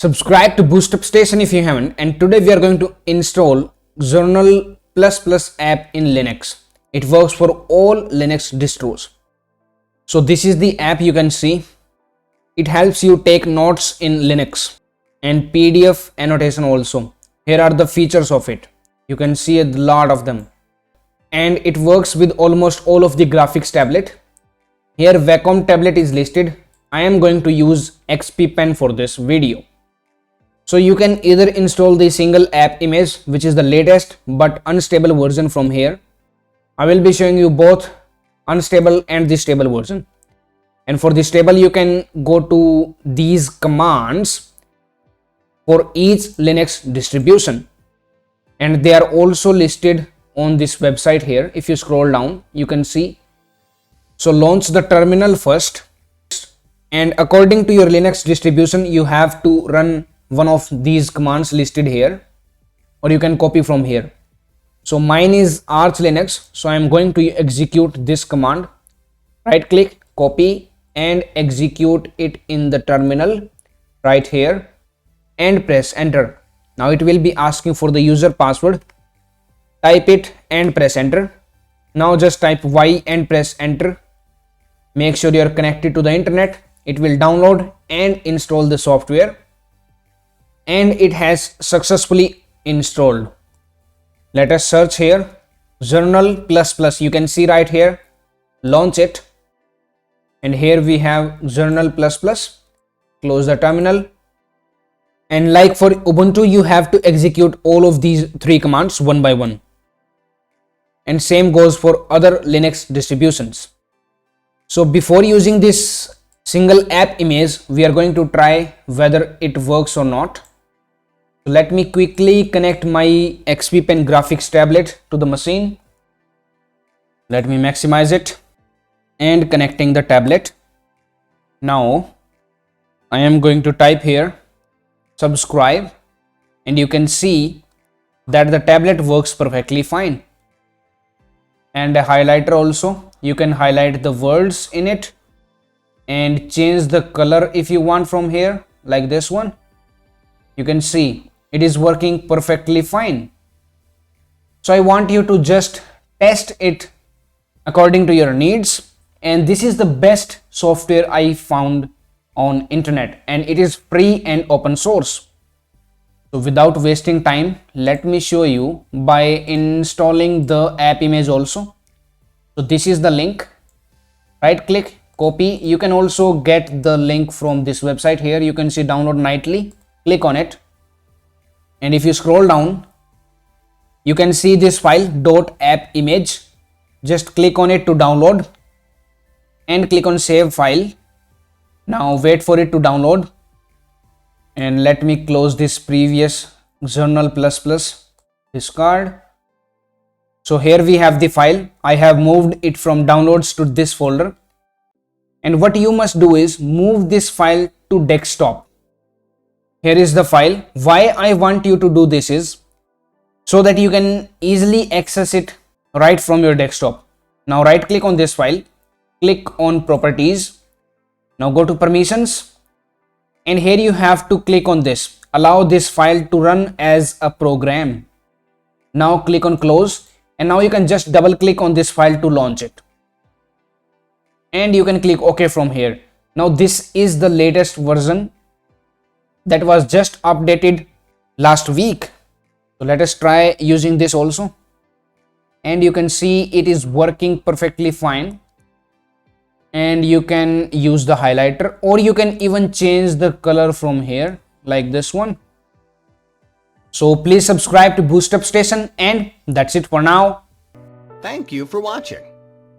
Subscribe to BoostUpStation if you haven't, and today we are going to install Xournal app in Linux. It works for all Linux distros. So this is the app you can see. It helps you take notes in Linux and PDF annotation also. Here are the features of it. You can see a lot of them. And it works with almost all of the graphics tablet. Here Wacom tablet is listed. I am going to use XP Pen for this video. So you can either install the single AppImage, which is the latest but unstable version from here. I will be showing you both unstable and the stable version. And for the stable, you can go to these commands for each Linux distribution. And they are also listed on this website here. If you scroll down, you can see. So launch the terminal first. And according to your Linux distribution, you have to run one of these commands listed here, or you can copy from here. So mine is Arch Linux, so I am going to execute this command. Right click, copy and execute it in the terminal right here and press enter. Now it will be asking for the user password. Type it and press enter. Now just type Y and press enter. Make sure you are connected to the internet. It will download and install the software. And it has successfully installed. Let us search here Xournal++. You can see right here, launch it, and here we have Xournal++. Close the terminal, and like for Ubuntu, you have to execute all of these three commands one by one, and same goes for other Linux distributions. So before using this single AppImage, we are going to try whether it works or not. Let me quickly connect my XP Pen graphics tablet to the machine. Let me maximize it and connecting the tablet. Now I am going to type here subscribe, and you can see that the tablet works perfectly fine. And a highlighter also, you can highlight the words in it and change the color if you want from here, like this one. You can see it is working perfectly fine. So I want you to just test it according to your needs, and this is the best software I found on internet, and it is free and open source. So without wasting time, let me show you by installing the AppImage also. So this is the link. Right click, copy. You can also get the link from this website here. You can see download nightly. Click on it. And if you scroll down, you can see this file .appimage. Just click on it to download and click on save file. Now wait for it to download, and let me close this previous Xournal++ discard. So here we have the file. I have moved it from downloads to this folder, and what you must do is move this file to desktop. Here is the file. Why I want you to do this is so that you can easily access it right from your desktop. Now right click on this file, click on properties. Now go to permissions, and here you have to click on this, allow this file to run as a program. Now click on close, and now you can just double click on this file to launch it. And you can click OK from here. Now this is the latest version that was just updated last week. So let us try using this also, and you can see it is working perfectly fine. And you can use the highlighter, or you can even change the color from here, like this one. So please subscribe to BoostUpStation, and that's it for now. Thank you for watching.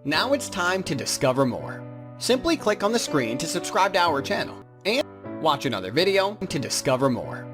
Now it's time to discover more. Simply click on the screen to subscribe to our channel and watch another video to discover more.